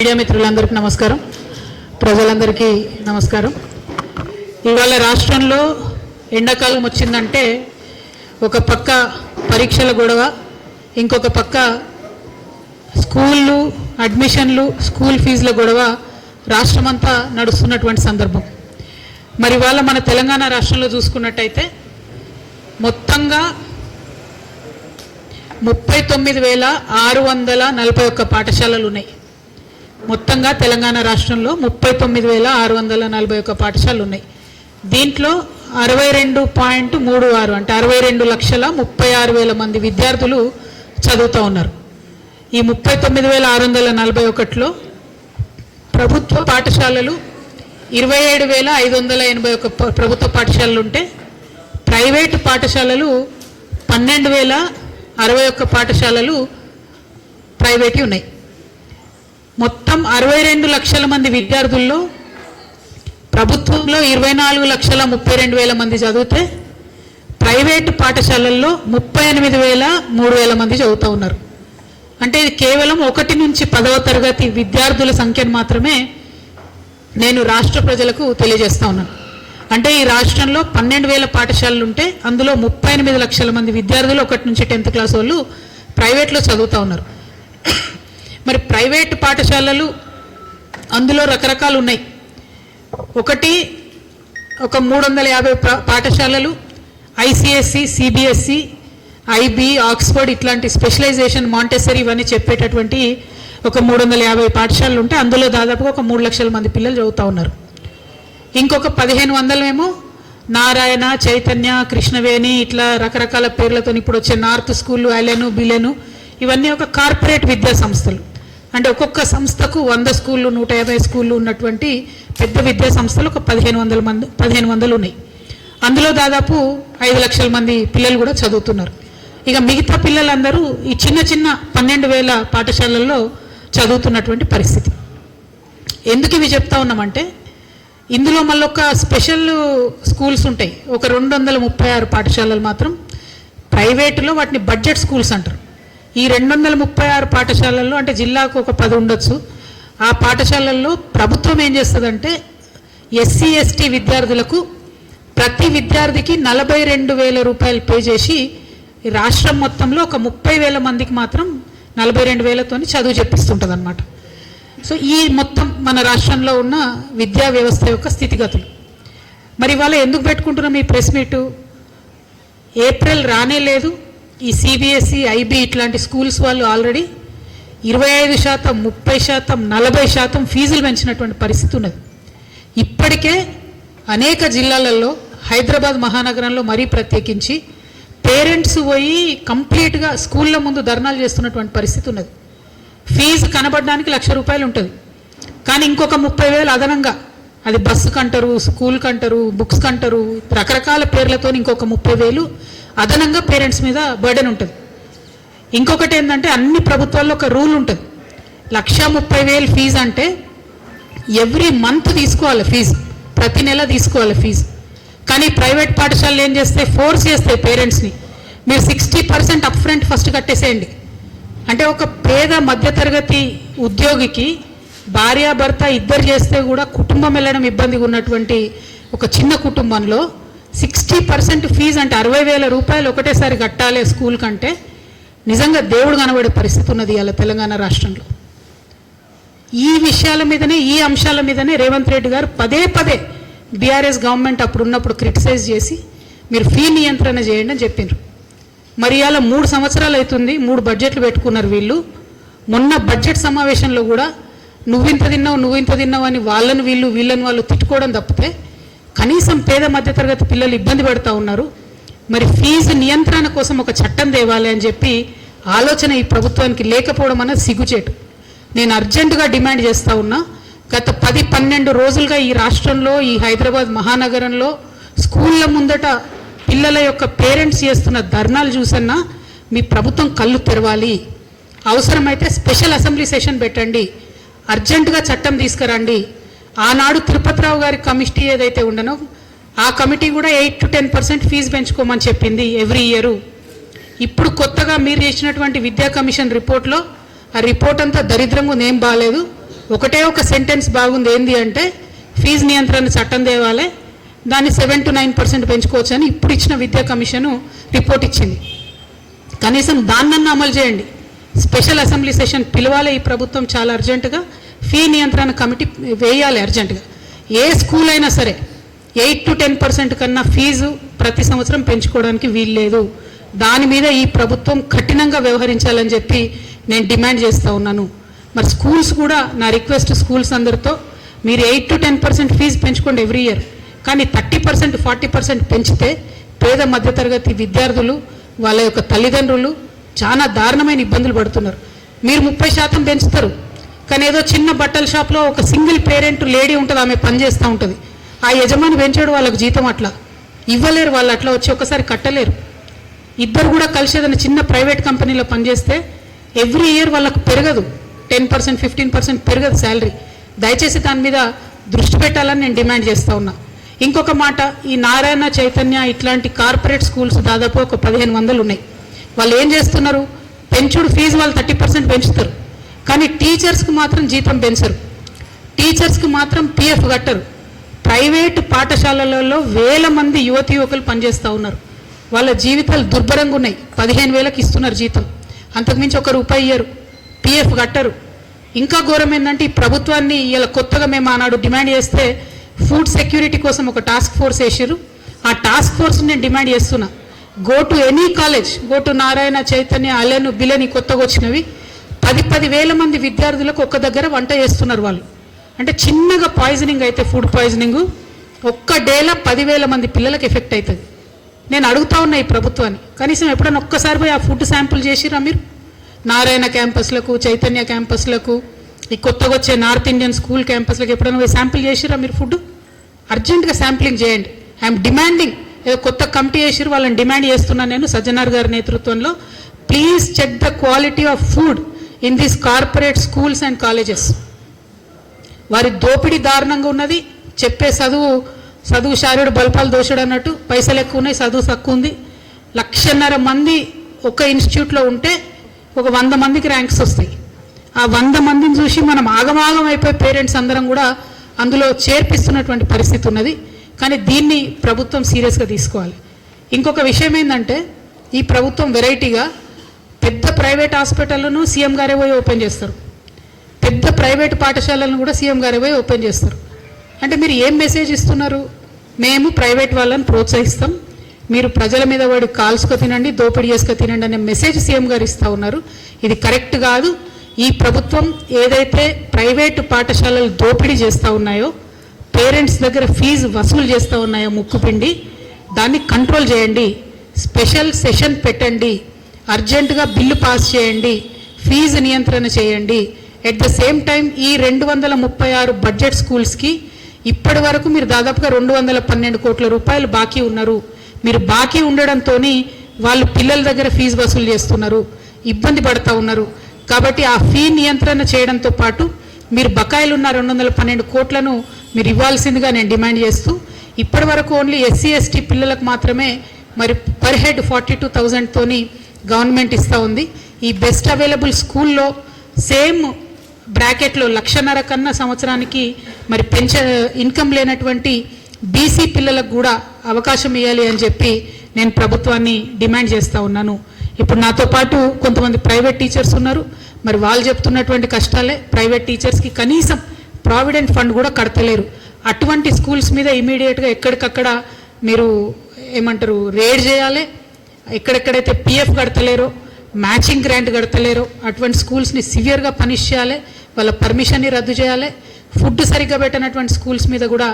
Media మిత్రులందరికీ నమస్కారం, ప్రజలందరికీ నమస్కారం. ఇవాళ రాష్ట్రంలో ఎండాకాలం వచ్చిందంటే ఒక పక్క పరీక్షల గొడవ, ఇంకొక పక్క స్కూళ్ళు అడ్మిషన్లు, స్కూల్ ఫీజుల గొడవ రాష్ట్రమంతా నడుస్తున్నటువంటి సందర్భం. మరి ఇవాళ మన తెలంగాణ రాష్ట్రంలో చూసుకున్నట్టయితే మొత్తంగా 39,641 పాఠశాలలు ఉన్నాయి. మొత్తంగా తెలంగాణ రాష్ట్రంలో 39,641 పాఠశాలలు ఉన్నాయి. దీంట్లో 62.36 అంటే 62,36,000 మంది విద్యార్థులు చదువుతూ ఉన్నారు. ఈ 39,641లో ప్రభుత్వ పాఠశాలలు 27,581 ప్రభుత్వ పాఠశాలలు ఉంటే ప్రైవేటు పాఠశాలలు 12,061 పాఠశాలలు ప్రైవేట్ ఉన్నాయి. మొత్తం 62 లక్షల మంది విద్యార్థుల్లో ప్రభుత్వంలో 24,32,000 మంది చదివితే ప్రైవేటు పాఠశాలల్లో 38,003 మంది చదువుతూ ఉన్నారు. అంటే ఇది కేవలం 1 నుంచి 10వ తరగతి విద్యార్థుల సంఖ్యను మాత్రమే నేను రాష్ట్ర ప్రజలకు తెలియజేస్తా ఉన్నాను. అంటే ఈ రాష్ట్రంలో 12,000 పాఠశాలలు ఉంటే అందులో 38 లక్షల మంది విద్యార్థులు 1 నుంచి 10th క్లాస్ వాళ్ళు ప్రైవేట్లో చదువుతూ ఉన్నారు. మరి ప్రైవేటు పాఠశాలలు అందులో రకరకాలు ఉన్నాయి. ఒక 350 పాఠశాలలు ఐసిఎస్సి, సిబిఎస్సి, ఐబీ, ఆక్స్ఫర్డ్ ఇట్లాంటి స్పెషలైజేషన్, మాంటెసరీ ఇవన్నీ చెప్పేటటువంటి ఒక 350 పాఠశాలలు ఉంటే అందులో దాదాపుగా ఒక 3 లక్షల మంది పిల్లలు చదువుతూ ఉన్నారు. ఇంకొక 1,500 ఏమో నారాయణ, చైతన్య, కృష్ణవేణి ఇట్లా రకరకాల పేర్లతో ఇప్పుడు వచ్చే నార్త్ స్కూళ్ళు, ఐలెను, బిలెను ఇవన్నీ ఒక కార్పొరేట్ విద్యా సంస్థలు. అంటే ఒక్కొక్క సంస్థకు 100 స్కూళ్ళు, 150 స్కూళ్ళు ఉన్నటువంటి పెద్ద విద్యా సంస్థలు ఒక 1,500 ఉన్నాయి. అందులో దాదాపు 5 లక్షల మంది పిల్లలు కూడా చదువుతున్నారు. ఇక మిగతా పిల్లలందరూ ఈ చిన్న చిన్న 12,000 పాఠశాలల్లో చదువుతున్నటువంటి పరిస్థితి. ఎందుకు ఇవి చెప్తా ఉన్నామంటే ఇందులో మళ్ళీ ఒక స్పెషల్ స్కూల్స్ ఉంటాయి. ఒక 236 పాఠశాలలు మాత్రం ప్రైవేటులో వాటిని బడ్జెట్ స్కూల్స్ అంటారు. ఈ 236 పాఠశాలల్లో అంటే జిల్లాకు ఒక 10 ఉండొచ్చు. ఆ పాఠశాలల్లో ప్రభుత్వం ఏం చేస్తుందంటే ఎస్సీ ఎస్టీ విద్యార్థులకు ప్రతి విద్యార్థికి 42,000 రూపాయలు పే చేసి రాష్ట్రం మొత్తంలో ఒక 30,000 మందికి మాత్రం 42,000తోని చదువు చెప్పిస్తుంటుంది అన్నమాట. సో ఈ మొత్తం మన రాష్ట్రంలో ఉన్న విద్యా వ్యవస్థ యొక్క స్థితిగతులు. మరి ఇవాళ ఎందుకు పెట్టుకుంటున్నాం ఈ ప్రెస్ మీటు? ఏప్రిల్ రానే లేదు. ఈ సిబిఎస్ఈ, ఐబీ ఇట్లాంటి స్కూల్స్ వాళ్ళు ఆల్రెడీ 25%, 30%, 40% ఫీజులు పెంచినటువంటి పరిస్థితి ఉన్నది. ఇప్పటికే అనేక జిల్లాలలో, హైదరాబాద్ మహానగరంలో మరీ ప్రత్యేకించి పేరెంట్స్ పోయి కంప్లీట్గా స్కూళ్ళ ముందు ధర్నాలు చేస్తున్నటువంటి పరిస్థితి ఉన్నది. ఫీజు కనబడడానికి 1,00,000 రూపాయలు ఉంటుంది, కానీ ఇంకొక 30,000 అదనంగా, అది బస్సుకు అంటారు, స్కూల్కి అంటారు, బుక్స్కి అంటారు, రకరకాల పేర్లతో ఇంకొక 30,000 అదనంగా పేరెంట్స్ మీద బర్డెన్ ఉంటుంది. ఇంకొకటి ఏంటంటే అన్ని ప్రభుత్వాల్లో ఒక రూల్ ఉంటుంది. 1,30,000 ఫీజు అంటే ఎవ్రీ మంత్ తీసుకోవాలి ఫీజు, ప్రతి నెల తీసుకోవాలి ఫీజు. కానీ ప్రైవేట్ పాఠశాలలు ఏం చేస్తాయి, ఫోర్స్ చేస్తాయి పేరెంట్స్ని, మీరు 60% అప్ ఫ్రంట్ ఫస్ట్ కట్టేసేయండి. అంటే ఒక పేద మధ్యతరగతి ఉద్యోగికి భార్యాభర్త ఇద్దరు చేస్తే కూడా కుటుంబం వెళ్ళడం ఇబ్బందిగా ఉన్నటువంటి ఒక చిన్న కుటుంబంలో 60% ఫీజు అంటే 60,000 రూపాయలు ఒకటేసారి కట్టాలి స్కూల్ కంటే నిజంగా దేవుడు కనబడే పరిస్థితి ఉన్నది ఇవాళ తెలంగాణ రాష్ట్రంలో. ఈ విషయాల మీదనే, ఈ అంశాల మీదనే రేవంత్ రెడ్డి గారు పదే బీఆర్ఎస్ గవర్నమెంట్ అప్పుడు ఉన్నప్పుడు క్రిటిసైజ్ చేసి మీరు ఫీ నియంత్రణ చేయండి అని చెప్పిండ్రు. మరి ఇవాళ 3 సంవత్సరాలు అవుతుంది, 3 బడ్జెట్లు పెట్టుకున్నారు వీళ్ళు. మొన్న బడ్జెట్ సమావేశంలో కూడా నువ్వింత తిన్నావు అని వీళ్ళని వాళ్ళు తిట్టుకోవడం తప్పితే కనీసం పేద మధ్యతరగతి పిల్లలు ఇబ్బంది పడుతూ ఉన్నారు. మరి ఫీజు నియంత్రణ కోసం ఒక చట్టం తేవాలి అని చెప్పి ఆలోచన ఈ ప్రభుత్వానికి లేకపోవడం అనేది సిగ్గుచేటు. నేను అర్జెంటుగా డిమాండ్ చేస్తూ ఉన్నా. గత 10-12 రోజులుగా ఈ రాష్ట్రంలో, ఈ హైదరాబాద్ మహానగరంలో స్కూళ్ళ ముందట పిల్లల యొక్క పేరెంట్స్ చేస్తున్న ధర్నాలు చూసన్నా మీ ప్రభుత్వం కళ్ళు తెరవాలి. అవసరమైతే స్పెషల్ అసెంబ్లీ సెషన్ పెట్టండి, అర్జెంటుగా చట్టం తీసుకురండి. ఆనాడు తిరుపతిరావు గారి కమిటీ ఏదైతే ఉండనో ఆ కమిటీ కూడా 8 to 10% ఫీజు పెంచుకోమని చెప్పింది ఎవ్రీ ఇయర్. ఇప్పుడు కొత్తగా మీరు చేసినటువంటి విద్యా కమిషన్ రిపోర్ట్లో ఆ రిపోర్ట్ అంతా దరిద్రంగా ఏం బాగాలేదు, ఒకటే ఒక సెంటెన్స్ బాగుంది, ఏంది అంటే ఫీజు నియంత్రణ చట్టం తేవాలి, దాన్ని 7 to 9% పెంచుకోవచ్చు అని ఇప్పుడు ఇచ్చిన విద్యా కమిషను రిపోర్ట్ ఇచ్చింది. కనీసం దాన్నన్నా అమలు చేయండి. స్పెషల్ అసెంబ్లీ సెషన్ పిలవాలి ఈ ప్రభుత్వం చాలా అర్జెంటుగా, ఫీ నియంత్రణ కమిటీ వేయాలి అర్జెంటుగా. ఏ స్కూల్ అయినా సరే 8 to 10% కన్నా ఫీజు ప్రతి సంవత్సరం పెంచుకోవడానికి వీల్లేదు. దాని మీద ఈ ప్రభుత్వం కఠినంగా వ్యవహరించాలని చెప్పి నేను డిమాండ్ చేస్తూ ఉన్నాను. మరి స్కూల్స్ కూడా నా రిక్వెస్ట్, స్కూల్స్ అందరితో మీరు 8 to 10% ఫీజు పెంచుకోండి ఎవ్రీ ఇయర్, కానీ 30% 40% పెంచితే పేద మధ్యతరగతి విద్యార్థులు వాళ్ళ యొక్క తల్లిదండ్రులు చాలా దారుణమైన ఇబ్బందులు పడుతున్నారు. మీరు 30% పెంచుతారు, కానీ ఏదో చిన్న బట్టల షాప్లో ఒక సింగిల్ పేరెంట్ లేడీ ఉంటుంది, ఆమె పని చేస్తూ ఉంటుంది, ఆ యజమాని పెంచాడు వాళ్ళకు జీతం అట్లా ఇవ్వలేరు, వాళ్ళు అట్లా వచ్చి ఒకసారి కట్టలేరు. ఇద్దరు కూడా కలిసి ఏదైనా చిన్న ప్రైవేట్ కంపెనీలో పనిచేస్తే ఎవ్రీ ఇయర్ వాళ్ళకు పెరగదు, 10% 15% పెరగదు శాలరీ. దయచేసి దాని మీద దృష్టి పెట్టాలని నేను డిమాండ్ చేస్తూ ఉన్నా. ఇంకొక మాట, ఈ నారాయణ చైతన్య ఇట్లాంటి కార్పొరేట్ స్కూల్స్ దాదాపు ఒక 1500 ఉన్నాయి. వాళ్ళు ఏం చేస్తున్నారు, పెంచుడు ఫీజు వాళ్ళు 30% పెంచుతారు, కానీ టీచర్స్కి మాత్రం జీతం పెంచరు, టీచర్స్కి మాత్రం పిఎఫ్ కట్టరు. ప్రైవేటు పాఠశాలలలో వేల మంది యువతి యువకులు పనిచేస్తూ ఉన్నారు, వాళ్ళ జీవితాలు దుర్భరంగా ఉన్నాయి. 15,000కి ఇస్తున్నారు జీతం, అంతకుమించి ₹1 ఇయ్యరు, పిఎఫ్ కట్టరు. ఇంకా ఘోరం ఏంటంటే ఈ ప్రభుత్వాన్ని ఇలా కొత్తగా మేము ఆనాడు డిమాండ్ చేస్తే ఫుడ్ సెక్యూరిటీ కోసం ఒక టాస్క్ ఫోర్స్ వేసారు. ఆ టాస్క్ ఫోర్స్ నేను డిమాండ్ చేస్తున్నా, go to any college, go to Narayana Chaitanya అలెను బిలని కొత్తగా వచ్చినవి 10,000 మంది విద్యార్థులకు ఒక్క దగ్గర వంట చేస్తున్నారు వాళ్ళు. అంటే చిన్నగా పాయిజనింగ్ అయితే ఫుడ్ పాయిజనింగ్ ఒక్క డేలో 10,000 మంది పిల్లలకు ఎఫెక్ట్ అవుతుంది. నేను అడుగుతా ఉన్నా ఈ ప్రభుత్వాన్ని, కనీసం ఎప్పుడైనా ఒక్కసారి పోయి ఆ ఫుడ్ శాంపుల్ చేసిరా మీరు? నారాయణ క్యాంపస్లకు, చైతన్య క్యాంపస్లకు, ఈ కొత్తగా వచ్చే నార్త్ ఇండియన్ స్కూల్ క్యాంపస్లకు ఎప్పుడైనా పోయి శాంపిల్ చేసిరా మీరు? ఫుడ్ అర్జెంటుగా శాంప్లింగ్ చేయండి. ఐఎమ్ డిమాండింగ్, ఏదో కొత్త కమిటీ చేసిరు వాళ్ళని డిమాండ్ చేస్తున్నాను నేను సజ్జనార్ గారి నేతృత్వంలో, please check the quality of food in these corporate schools and colleges. వారి దోపిడీ దారుణంగా ఉన్నది. చెప్పే చదువు శారీడు బల్పాలు దోషుడు అన్నట్టు, పైసలు ఎక్కువ ఉన్నాయి, చదువు తక్కువ ఉంది. 1,50,000 మంది ఒక ఇన్స్టిట్యూట్లో ఉంటే ఒక 100 మందికి ర్యాంక్స్ వస్తాయి. ఆ 100 మందిని చూసి మనం ఆగమాగం అయిపోయి పేరెంట్స్ అందరం కూడా అందులో చేర్పిస్తున్నటువంటి పరిస్థితి ఉన్నది. కానీ దీన్ని ప్రభుత్వం సీరియస్గా తీసుకోవాలి. ఇంకొక విషయం ఏంటంటే, ఈ ప్రభుత్వం వెరైటీగా పెద్ద ప్రైవేట్ హాస్పిటళ్లను సీఎం గారే పోయి ఓపెన్ చేస్తారు, పెద్ద ప్రైవేట్ పాఠశాలను కూడా సీఎం గారే పోయి ఓపెన్ చేస్తారు. అంటే మీరు ఏం మెసేజ్ ఇస్తున్నారు? మేము ప్రైవేట్ వాళ్ళని ప్రోత్సహిస్తాం, మీరు ప్రజల మీద వాడి కాల్చుకు తినండి, దోపిడీ చేసుకు తినండి అనే మెసేజ్ సీఎం గారు ఇస్తూ ఉన్నారు. ఇది కరెక్ట్ కాదు. ఈ ప్రభుత్వం ఏదైతే ప్రైవేటు పాఠశాలలు దోపిడీ చేస్తూ ఉన్నాయో, పేరెంట్స్ దగ్గర ఫీజు వసూలు చేస్తూ ఉన్నాయో ముక్కుపిండి, దాన్ని కంట్రోల్ చేయండి. స్పెషల్ సెషన్ పెట్టండి, అర్జెంటుగా బిల్లు పాస్ చేయండి, ఫీజు నియంత్రణ చేయండి. ఎట్ ద సేమ్ టైం ఈ 236 బడ్జెట్ స్కూల్స్కి ఇప్పటి వరకు మీరు దాదాపుగా 212 కోట్ల రూపాయలు బాకీ ఉన్నారు. మీరు బాకీ ఉండడంతో వాళ్ళు పిల్లల దగ్గర ఫీజు వసూలు చేస్తున్నారు, ఇబ్బంది పడుతూ ఉన్నారు. కాబట్టి ఆ ఫీ నియంత్రణ చేయడంతో పాటు మీరు బకాయిలు ఉన్న 212 కోట్లను మీరు ఇవ్వాల్సిందిగా నేను డిమాండ్ చేస్తూ, ఇప్పటి వరకు ఓన్లీ ఎస్సీ ఎస్టీ పిల్లలకు మాత్రమే మరి పర్ హెడ్ 42,000తోని గవర్నమెంట్ ఇస్తూ ఉంది. ఈ బెస్ట్ అవైలబుల్ స్కూల్లో సేమ్ బ్రాకెట్లో 1,50,000 కన్నా సంవత్సరానికి మరి ఇన్కమ్ లేనటువంటి బీసీ పిల్లలకు కూడా అవకాశం ఇవ్వాలి అని చెప్పి నేను ప్రభుత్వాన్ని డిమాండ్ చేస్తూ ఉన్నాను. ఇప్పుడు నాతో పాటు కొంతమంది ప్రైవేట్ టీచర్స్ ఉన్నారు, మరి వాళ్ళు చెప్తున్నటువంటి కష్టాలే. ప్రైవేట్ టీచర్స్కి కనీసం ప్రావిడెంట్ ఫండ్ కూడా కడతలేరు. అటువంటి స్కూల్స్ మీద ఇమీడియట్గా ఎక్కడికక్కడ మీరు ఏమంటారు రేడ్ చేయాలి. ఎక్కడెక్కడైతే పిఎఫ్ కడతలేరో, మ్యాచింగ్ గ్రాంట్ కడతలేరో అటువంటి స్కూల్స్ని సివియర్గా పనిష్ చేయాలి, వాళ్ళ పర్మిషన్ని రద్దు చేయాలి. ఫుడ్ సరిగ్గా పెట్టినటువంటి స్కూల్స్ మీద కూడా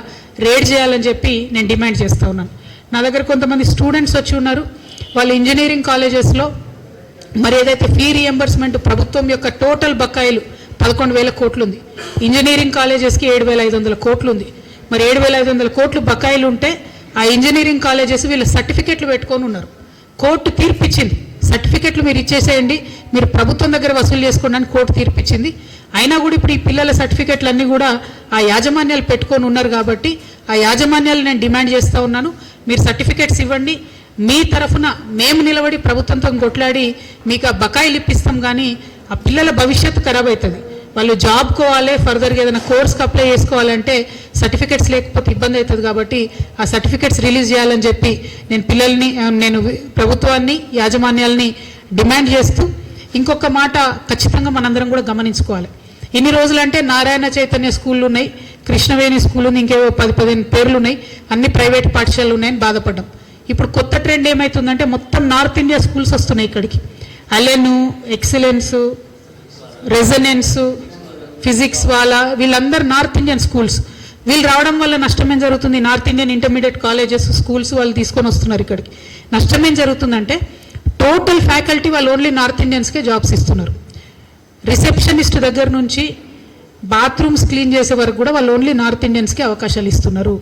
రేడ్ చేయాలని చెప్పి నేను డిమాండ్ చేస్తూ ఉన్నాను. నా దగ్గర కొంతమంది స్టూడెంట్స్ వచ్చి ఉన్నారు, వాళ్ళు ఇంజనీరింగ్ కాలేజెస్లో మరి ఏదైతే ఫీ రియంబర్స్మెంట్ ప్రభుత్వం యొక్క టోటల్ బకాయిలు 11,000 కోట్లు ఉంది, ఇంజనీరింగ్ కాలేజెస్కి 7,500 కోట్లు ఉంది. మరి 7,500 కోట్లు బకాయిలు ఉంటే ఆ ఇంజనీరింగ్ కాలేజెస్ వీళ్ళు సర్టిఫికెట్లు పెట్టుకొని ఉన్నారు. కోర్టు తీర్పిచ్చింది, సర్టిఫికెట్లు మీరు ఇచ్చేసేయండి, మీరు ప్రభుత్వం దగ్గర వసూలు చేసుకోండి అని కోర్టు తీర్పిచ్చింది. అయినా కూడా ఇప్పుడు ఈ పిల్లల సర్టిఫికెట్లు అన్నీ కూడా ఆ యాజమాన్యాలు పెట్టుకొని ఉన్నారు. కాబట్టి ఆ యాజమాన్యాలు నేను డిమాండ్ చేస్తూ ఉన్నాను, మీరు సర్టిఫికెట్స్ ఇవ్వండి, మీ తరఫున మేము నిలబడి ప్రభుత్వంతో కొట్లాడి మీకు ఆ బకాయిలు ఇప్పిస్తాం. కానీ ఆ పిల్లల భవిష్యత్తు ఖరాబ్ అవుతుంది. వాళ్ళు జాబ్ కోవాలి, ఫర్దర్గా ఏదైనా కోర్స్కి అప్లై చేసుకోవాలంటే సర్టిఫికెట్స్ లేకపోతే ఇబ్బంది అవుతుంది. కాబట్టి ఆ సర్టిఫికెట్స్ రిలీజ్ చేయాలని చెప్పి నేను ప్రభుత్వాన్ని, యాజమాన్యాలని డిమాండ్ చేస్తూ, ఇంకొక మాట ఖచ్చితంగా మనందరం కూడా గమనించుకోవాలి. ఇన్ని రోజులంటే నారాయణ చైతన్య స్కూళ్ళు ఉన్నాయి, కృష్ణవేణి స్కూల్ ఉంది, ఇంకేవో 10-15 పేర్లు ఉన్నాయి, అన్ని ప్రైవేట్ పాఠశాలలు ఉన్నాయని బాధపడ్డాం. ఇప్పుడు కొత్త ట్రెండ్ ఏమవుతుందంటే మొత్తం నార్త్ ఇండియా స్కూల్స్ వస్తున్నాయి ఇక్కడికి. అలెను, ఎక్సలెన్సు, రెజనెన్సు, ఫిజిక్స్ వీళ్ళందరూ నార్త్ ఇండియన్ స్కూల్స్. వీళ్ళు రావడం వల్ల నష్టం ఏం జరుగుతుంది? North Indian intermediate colleges, schools వాళ్ళు తీసుకొని వస్తున్నారు ఇక్కడికి. నష్టం ఏం జరుగుతుందంటే టోటల్ ఫ్యాకల్టీ వాళ్ళు ఓన్లీ నార్త్ ఇండియన్స్కే జాబ్స్ ఇస్తున్నారు. రిసెప్షనిస్ట్ దగ్గర నుంచి బాత్రూమ్స్ క్లీన్ చేసే వరకు కూడా వాళ్ళు ఓన్లీ నార్త్ ఇండియన్స్కి అవకాశాలు ఇస్తున్నారు.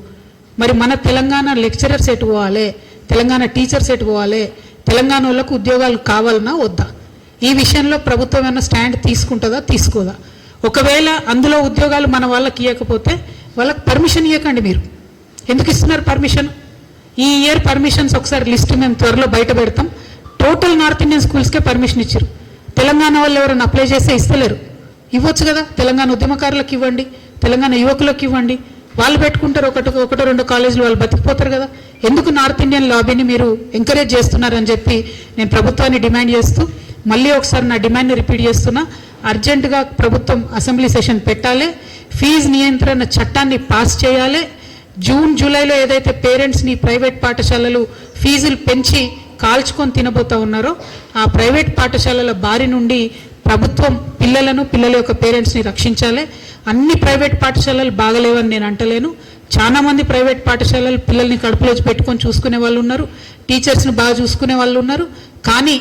మరి మన తెలంగాణ లెక్చరర్స్ ఎటు పోవాలి, తెలంగాణ టీచర్స్ ఎటు పోవాలి, తెలంగాణ వాళ్ళకు ఉద్యోగాలు కావాలన్నా వద్దా? ఈ విషయంలో ప్రభుత్వం ఏమైనా స్టాండ్ తీసుకుంటుందా, తీసుకోదా? ఒకవేళ అందులో ఉద్యోగాలు మన వాళ్ళకి ఇవ్వకపోతే వాళ్ళకి పర్మిషన్ ఇవ్వకండి. మీరు ఎందుకు ఇస్తున్నారు పర్మిషన్? ఈ ఇయర్ పర్మిషన్స్ ఒకసారి లిస్ట్ మేము త్వరలో బయట పెడతాం. టోటల్ నార్త్ ఇండియన్ స్కూల్స్కే పర్మిషన్ ఇచ్చారు. తెలంగాణ వాళ్ళు ఎవరైనా అప్లై చేస్తే ఇస్తలేరు. ఇవ్వచ్చు కదా, తెలంగాణ ఉద్యమకారులకు ఇవ్వండి, తెలంగాణ యువకులకు ఇవ్వండి, వాళ్ళు పెట్టుకుంటారు. ఒకటో 2 కాలేజీలు వాళ్ళు బతికిపోతారు కదా. ఎందుకు నార్త్ ఇండియన్ లాబీని మీరు ఎంకరేజ్ చేస్తున్నారని చెప్పి నేను ప్రభుత్వాన్ని డిమాండ్ చేస్తూ, మళ్ళీ ఒకసారి నా డిమాండ్ని రిపీట్ చేస్తున్నా. అర్జెంటుగా ప్రభుత్వం అసెంబ్లీ సెషన్ పెట్టాలి, ఫీజు నియంత్రణ చట్టాన్ని పాస్ చేయాలి. జూన్ జూలైలో ఏదైతే పేరెంట్స్ని ప్రైవేట్ పాఠశాలలు ఫీజులు పెంచి కాల్చుకొని తినబోతా ఉన్నారో ఆ ప్రైవేట్ పాఠశాలల బారి నుండి ప్రభుత్వం పిల్లల యొక్క పేరెంట్స్ని రక్షించాలి. అన్ని ప్రైవేట్ పాఠశాలలు బాగలేవని నేను అంటలేను. చాలామంది ప్రైవేట్ పాఠశాలలు పిల్లల్ని కడుపులో పెట్టుకొని చూసుకునే వాళ్ళు ఉన్నారు, టీచర్స్ని బాగా చూసుకునే వాళ్ళు ఉన్నారు. కానీ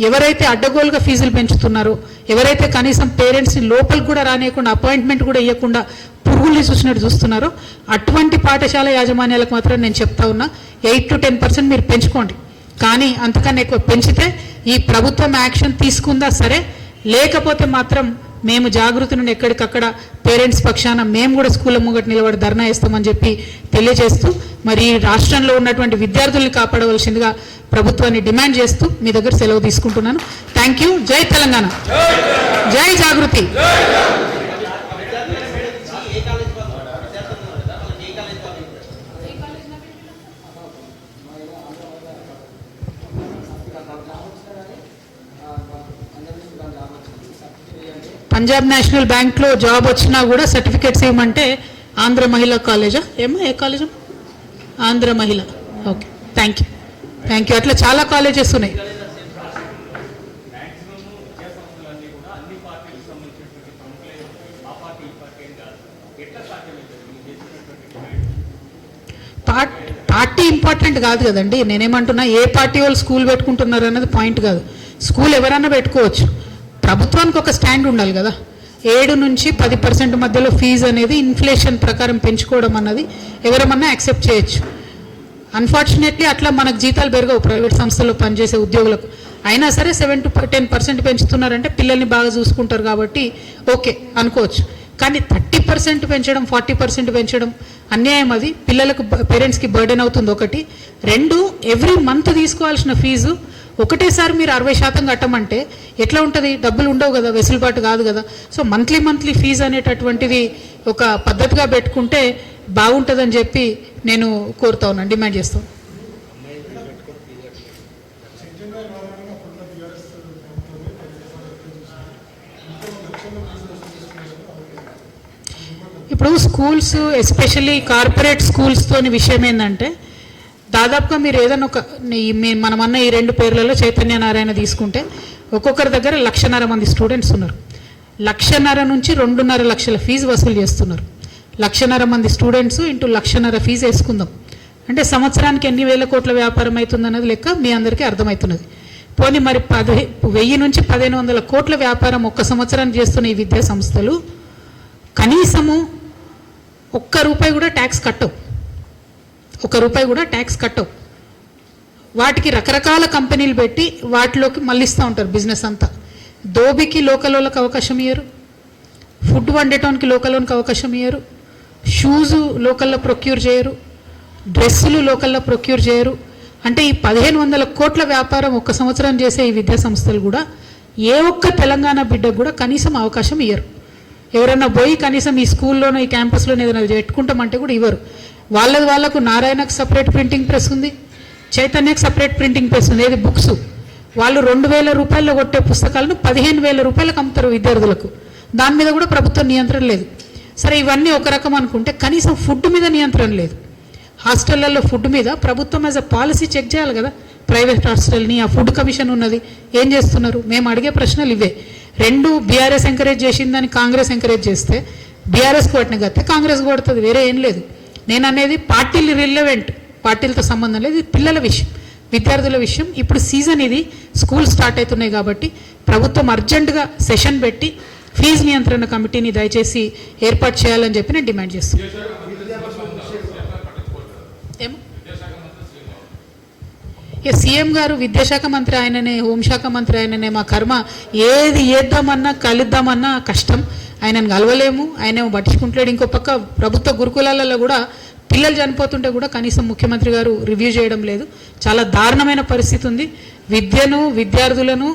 ఎవరైతే అడ్డగోలుగా ఫీజులు పెంచుతున్నారో, ఎవరైతే కనీసం పేరెంట్స్ని లోపలికి కూడా రానియకుండా, అపాయింట్మెంట్ కూడా ఇవ్వకుండా పురుగుల్ని చూసినట్టు చూస్తున్నారో అటువంటి పాఠశాల యాజమాన్యాలకు మాత్రం నేను చెప్తా ఉన్నా, 8 to 10% మీరు పెంచుకోండి. కానీ అంతకన్నా ఎక్కువ పెంచితే ఈ ప్రభుత్వం యాక్షన్ తీసుకుందా సరే, లేకపోతే మాత్రం మేము జాగృతి నుండి ఎక్కడికక్కడ పేరెంట్స్ పక్షాన మేము కూడా స్కూళ్ళ ముంగట నిలబడి ధర్నా వేస్తామని చెప్పి తెలియజేస్తూ, మరి రాష్ట్రంలో ఉన్నటువంటి విద్యార్థుల్ని కాపాడవలసిందిగా ప్రభుత్వాన్ని డిమాండ్ చేస్తూ మీ దగ్గర సెలవు తీసుకుంటున్నాను. Thank you. జై తెలంగాణ, జై జాగృతి. పంజాబ్ నేషనల్ బ్యాంక్లో జాబ్ వచ్చినా కూడా సర్టిఫికేట్స్ ఇవ్వమంటే ఆంధ్ర మహిళా కాలేజా ఏ కాలేజా? ఆంధ్ర మహిళ. Okay, thank you. అట్లా చాలా కాలేజెస్ ఉన్నాయి. పార్టీ ఇంపార్టెంట్ కాదు కదండి. నేనేమంటున్నా, ఏ పార్టీ వాళ్ళు స్కూల్ పెట్టుకుంటున్నారు అన్నది పాయింట్ కాదు. స్కూల్ ఎవరన్నా పెట్టుకోవచ్చు, ప్రభుత్వానికి ఒక స్టాండ్ ఉండాలి కదా. 7 నుంచి 10% మధ్యలో ఫీజు అనేది ఇన్ఫ్లేషన్ ప్రకారం పెంచుకోవడం అన్నది ఎవరమన్నా యాక్సెప్ట్ చేయొచ్చు. అన్ఫార్చునేట్లీ అట్లా మనకు జీతాలు పెరగవు ప్రైవేట్ సంస్థల్లో పనిచేసే ఉద్యోగులకు. అయినా సరే 7 to 10% పెంచుతున్నారంటే పిల్లల్ని బాగా చూసుకుంటారు కాబట్టి ఓకే అనుకోవచ్చు. కానీ 30% పెంచడం, 40% పెంచడం అన్యాయం. అది పిల్లలకు, పేరెంట్స్కి బర్డెన్ అవుతుంది. 1. 2, ఎవ్రీ మంత్ తీసుకోవాల్సిన ఫీజు ఒకటేసారి మీరు 60% కట్టమంటే ఎట్లా ఉంటుంది? డబ్బులు ఉండవు కదా, వెసులుబాటు కాదు కదా. సో మంత్లీ ఫీజు అనేటటువంటిది ఒక పద్ధతిగా పెట్టుకుంటే బాగుంటుందని చెప్పి నేను కోరుతా ఉన్నాను, డిమాండ్ చేస్తాను. ఇప్పుడు స్కూల్స్, ఎస్పెషల్లీ కార్పొరేట్ స్కూల్స్తోని విషయం ఏంటంటే, దాదాపుగా మీరు ఏదైనా మనమన్న ఈ 2 పేర్లలో చైతన్య నారాయణ తీసుకుంటే ఒక్కొక్కరి దగ్గర 1,50,000 మంది స్టూడెంట్స్ ఉన్నారు. 1,50,000 నుంచి 2.5 లక్షల ఫీజు వసూలు చేస్తున్నారు. 1,50,000 మంది స్టూడెంట్స్ ఇంటూ 1,50,000 ఫీజు వేసుకుందాం అంటే సంవత్సరానికి ఎన్ని వేల కోట్ల వ్యాపారం అవుతుందన్నది లెక్క మీ అందరికీ అర్థమవుతున్నది. పోనీ మరి 1000 నుంచి 1,500 కోట్ల వ్యాపారం ఒక్క సంవత్సరానికి చేస్తున్న ఈ విద్యా సంస్థలు కనీసము ₹1 కూడా ట్యాక్స్ కట్టవు. ₹1 వాటికి రకరకాల కంపెనీలు పెట్టి వాటిలోకి మళ్ళిస్తూ ఉంటారు బిజినెస్ అంతా. దోబికి లోకల్ వాళ్ళకి అవకాశం ఇయ్యరు, ఫుడ్ వండేటానికి లోకల్ వాళ్ళకి అవకాశం ఇయ్యరు, షూజు లోకల్లో ప్రొక్యూర్ చేయరు, డ్రెస్సులు లోకల్లో ప్రొక్యూర్ చేయరు. అంటే ఈ 1,500 కోట్ల వ్యాపారం ఒక్క సంవత్సరం చేసే ఈ విద్యా సంస్థలు కూడా ఏ ఒక్క తెలంగాణ బిడ్డకు కూడా కనీసం అవకాశం ఇయ్యరు. ఎవరన్నా పోయి కనీసం ఈ స్కూల్లోనో ఈ క్యాంపస్లోనో ఏదైనా పెట్టుకుంటామంటే కూడా ఇవ్వరు. వాళ్ళకు నారాయణకు సపరేట్ ప్రింటింగ్ ప్రెస్ ఉంది, చైతన్యకు సపరేట్ ప్రింటింగ్ ప్రెస్ ఉంది. ఏది బుక్స్ వాళ్ళు 2,000 రూపాయల్లో కొట్టే పుస్తకాలను 15,000 రూపాయలకు అమ్ముతారు విద్యార్థులకు. దాని మీద కూడా ప్రభుత్వం నియంత్రణ లేదు. సరే, ఇవన్నీ ఒక రకం అనుకుంటే కనీసం ఫుడ్ మీద నియంత్రణ లేదు. హాస్టళ్లలో ఫుడ్ మీద ప్రభుత్వం యాజ్ అ పాలసీ చెక్ చేయాలి కదా. ప్రైవేట్ హాస్టల్ని ఆ ఫుడ్ కమిషన్ ఉన్నది, ఏం చేస్తున్నారు? మేము అడిగే ప్రశ్నలు ఇవే. 2 బీఆర్ఎస్ ఎంకరేజ్ చేసిందని కాంగ్రెస్ ఎంకరేజ్ చేస్తే బీఆర్ఎస్ కొట్టిన గతే కాంగ్రెస్ కొడుతుంది, వేరే ఏం లేదు. నేను అనేది పార్టీలు రిలవెంట్, పార్టీలతో సంబంధం లేదు. ఇది పిల్లల విషయం, విద్యార్థుల విషయం. ఇప్పుడు సీజన్ ఇది, స్కూల్ స్టార్ట్ అవుతున్నాయి కాబట్టి ప్రభుత్వం అర్జెంటుగా సెషన్ పెట్టి ఫీజు నియంత్రణ కమిటీని దయచేసి ఏర్పాటు చేయాలని చెప్పి నేను డిమాండ్ చేస్తున్నాను. సీఎం గారు విద్యాశాఖ మంత్రి ఆయననే, హోంశాఖ మంత్రి ఆయననే. మా కర్మ ఏది చేద్దామన్నా కలుద్దామన్నా కష్టం. ఆయనను కలవలేము, ఆయనేమో పట్టించుకుంటలేడు. ఇంకో పక్క ప్రభుత్వ గురుకులాలలో కూడా పిల్లలు చనిపోతుంటే కూడా కనీసం ముఖ్యమంత్రి గారు రివ్యూ చేయడం లేదు. చాలా దారుణమైన పరిస్థితి ఉంది. విద్యను, విద్యార్థులను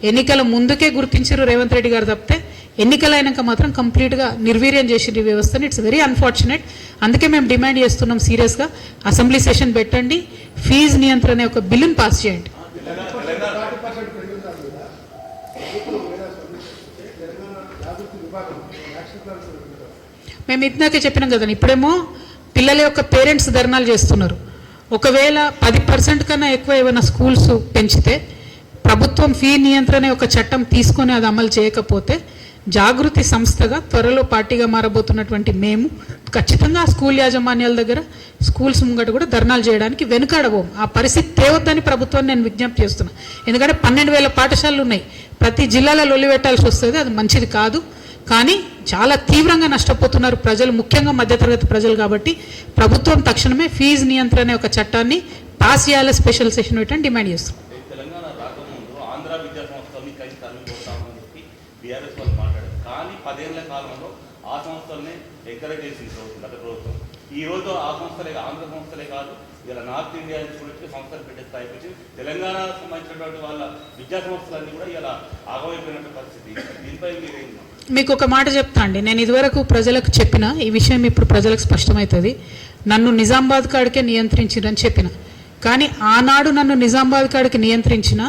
ఎన్నికల ముందుకే గుర్తించారు రేవంత్ రెడ్డి గారు తప్పితే ఎన్నికలు అయినాక మాత్రం కంప్లీట్గా నిర్వీర్యం చేసిన ఈ వ్యవస్థని. It's very unfortunate. అందుకే మేము డిమాండ్ చేస్తున్నాం సీరియస్గా, అసెంబ్లీ సెషన్ పెట్టండి, ఫీజు నియంత్రణ ఒక బిల్లును పాస్ చేయండి. మేము ఇందాకే చెప్పినాం కదండి, ఇప్పుడేమో పిల్లల యొక్క పేరెంట్స్ ధర్నాలు చేస్తున్నారు. ఒకవేళ 10% కన్నా ఎక్కువ ఏమైనా స్కూల్స్ పెంచితే ప్రభుత్వం ఫీ నియంత్రణ ఒక చట్టం తీసుకొని అది అమలు చేయకపోతే జాగృతి సంస్థగా త్వరలో పార్టీగా మారబోతున్నటువంటి మేము ఖచ్చితంగా స్కూల్ యాజమాన్యాల దగ్గర, స్కూల్స్ ముంగట కూడా ధర్నాలు చేయడానికి వెనుకాడబోం. ఆ పరిస్థితి తేవద్దని ప్రభుత్వాన్ని నేను విజ్ఞప్తి చేస్తున్నాను. ఎందుకంటే 12,000 పాఠశాలలు ఉన్నాయి, ప్రతి జిల్లాలో లొల్లి పెట్టాల్సి వస్తుంది, అది మంచిది కాదు. కానీ చాలా తీవ్రంగా నష్టపోతున్నారు ప్రజలు, ముఖ్యంగా మధ్యతరగతి ప్రజలు. కాబట్టి ప్రభుత్వం తక్షణమే ఫీజు నియంత్రణ ఒక చట్టాన్ని పాస్ చేయాలి, స్పెషల్ సెషన్ పెట్టని డిమాండ్ చేస్తున్నాం. తెలంగాణ రాకముందు ఆంధ్ర విద్యా సంస్థల్ని కలిసి తరలిపోతామని చెప్పి బీఆర్ఎస్ వాళ్ళు మాట్లాడారు. కానీ 10 ఏళ్ల కాలంలో ఆ సంస్థల్ని ఎంకరేజ్ చేసింది ప్రభుత్వం, గత ప్రభుత్వం. ఈ రోజు ఆ సంస్థలే, ఆంధ్ర సంస్థలే కాదు, ఇలా నార్త్ ఇండియా స్టూడెంట్స్కి సంస్థలు పెట్టే స్థాయికి వచ్చి తెలంగాణ సంబంధించినటువంటి వాళ్ళ విద్యా సంస్థలన్నీ కూడా ఇలా ఆగమైపోయినట్టు పరిస్థితి. దీనిపై మీరేం? మీకు ఒక మాట చెప్తా అండి, నేను ఇదివరకు ప్రజలకు చెప్పిన ఈ విషయం ఇప్పుడు ప్రజలకు స్పష్టమవుతుంది. నన్ను నిజామాబాద్ కాడికే నియంత్రించిరని చెప్పిన, కానీ ఆనాడు నన్ను నిజామాబాద్ కాడికి నియంత్రించిన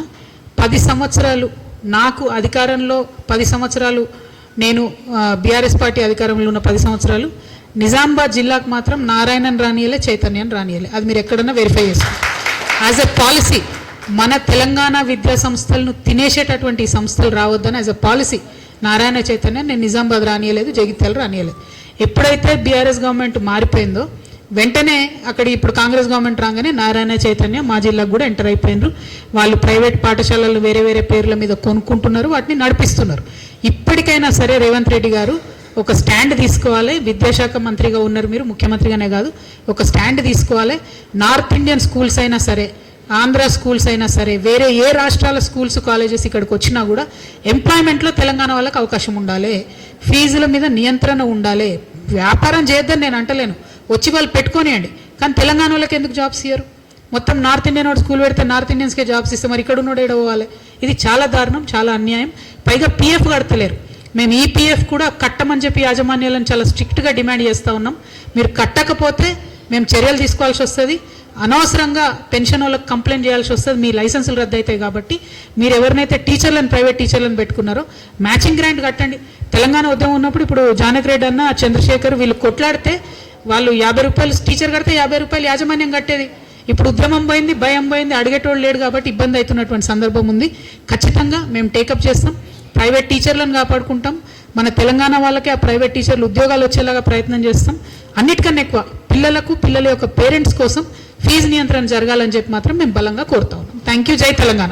10 సంవత్సరాలు, నాకు అధికారంలో 10 సంవత్సరాలు, నేను బీఆర్ఎస్ పార్టీ అధికారంలో ఉన్న 10 సంవత్సరాలు నిజామాబాద్ జిల్లాకు మాత్రం నారాయణన్ రానియలే, చైతన్యాన్ని రానియలే. అది మీరు ఎక్కడన్నా వెరిఫై చేసుకోండి. యాజ్ ఎ పాలసీ మన తెలంగాణ విద్యా సంస్థలను తినేసేటటువంటి ఈ సంస్థలు రావద్దని as a policy Narayana Chaitanya నేను నిజామాబాద్ రానియలేదు, జగిత్యాల రానియలేదు. ఎప్పుడైతే బీఆర్ఎస్ గవర్నమెంట్ మారిపోయిందో వెంటనే అక్కడ ఇప్పుడు కాంగ్రెస్ గవర్నమెంట్ రాగానే నారాయణ చైతన్య మా జిల్లాకు కూడా ఎంటర్ అయిపోయినారు. వాళ్ళు ప్రైవేట్ పాఠశాలలు వేరే వేరే పేర్ల మీద కొనుక్కుంటున్నారు, వాటిని నడిపిస్తున్నారు. ఇప్పటికైనా సరే రేవంత్ రెడ్డి గారు ఒక స్టాండ్ తీసుకోవాలి. విద్యాశాఖ మంత్రిగా ఉన్నారు మీరు, ముఖ్యమంత్రిగానే కాదు, ఒక స్టాండ్ తీసుకోవాలి. నార్త్ ఇండియన్ స్కూల్స్ అయినా సరే, ఆంధ్ర స్కూల్స్ అయినా సరే, వేరే ఏ రాష్ట్రాల స్కూల్స్ కాలేజెస్ ఇక్కడికి వచ్చినా కూడా ఎంప్లాయ్మెంట్లో తెలంగాణ వాళ్ళకి అవకాశం ఉండాలి, ఫీజుల మీద నియంత్రణ ఉండాలి. వ్యాపారం చేయొద్దని నేను అంటలేను, వచ్చి వాళ్ళు పెట్టుకోనియండి, కానీ తెలంగాణ వాళ్ళకి ఎందుకు జాబ్స్ ఇయ్యరు? మొత్తం నార్త్ ఇండియన్ వాడు స్కూల్ పెడితే నార్త్ ఇండియన్స్కే జాబ్స్ ఇస్తే మరి ఇక్కడ ఉన్నోడు ఏడవాలి? ఇది చాలా దారుణం, చాలా అన్యాయం. పైగా పిఎఫ్ కడతలేరు. మేము ఈ పిఎఫ్ కూడా కట్టమని చెప్పి యాజమాన్యాలను చాలా స్ట్రిక్ట్గా డిమాండ్ చేస్తూ ఉన్నాం. మీరు కట్టకపోతే మేము చర్యలు తీసుకోవాల్సి వస్తుంది, అనవసరంగా పెన్షన్ వాళ్ళకి కంప్లైంట్ చేయాల్సి వస్తుంది, మీ లైసెన్సులు రద్దు అవుతాయి. కాబట్టి మీరు ఎవరినైతే టీచర్లను, ప్రైవేట్ టీచర్లను పెట్టుకున్నారో మ్యాచింగ్ గ్రాంట్ కట్టండి. తెలంగాణ ఉద్యమం ఉన్నప్పుడు ఇప్పుడు జానక్ రెడ్డి అన్న, చంద్రశేఖర్ వీళ్ళు కొట్లాడితే వాళ్ళు 50 రూపాయలు టీచర్ కడితే 50 రూపాయలు యాజమాన్యం కట్టేది. ఇప్పుడు ఉద్యమం పోయింది, భయం పోయింది, అడిగేటోళ్ళు లేడు కాబట్టి ఇబ్బంది అవుతున్నటువంటి సందర్భం ఉంది. ఖచ్చితంగా మేము టేకప్ చేస్తాం, ప్రైవేట్ టీచర్లను కాపాడుకుంటాం, మన తెలంగాణ వాళ్ళకి ఆ ప్రైవేట్ టీచర్లు ఉద్యోగాలు వచ్చేలాగా ప్రయత్నం చేస్తాం. అన్నిటికన్నా ఎక్కువ పిల్లలకు, పిల్లల యొక్క పేరెంట్స్ కోసం ఫీజు నియంత్రణ జరగాలని చెప్పి మాత్రం మేము బలంగా కోరుతా ఉన్నాం. Thank you. జై తెలంగాణ.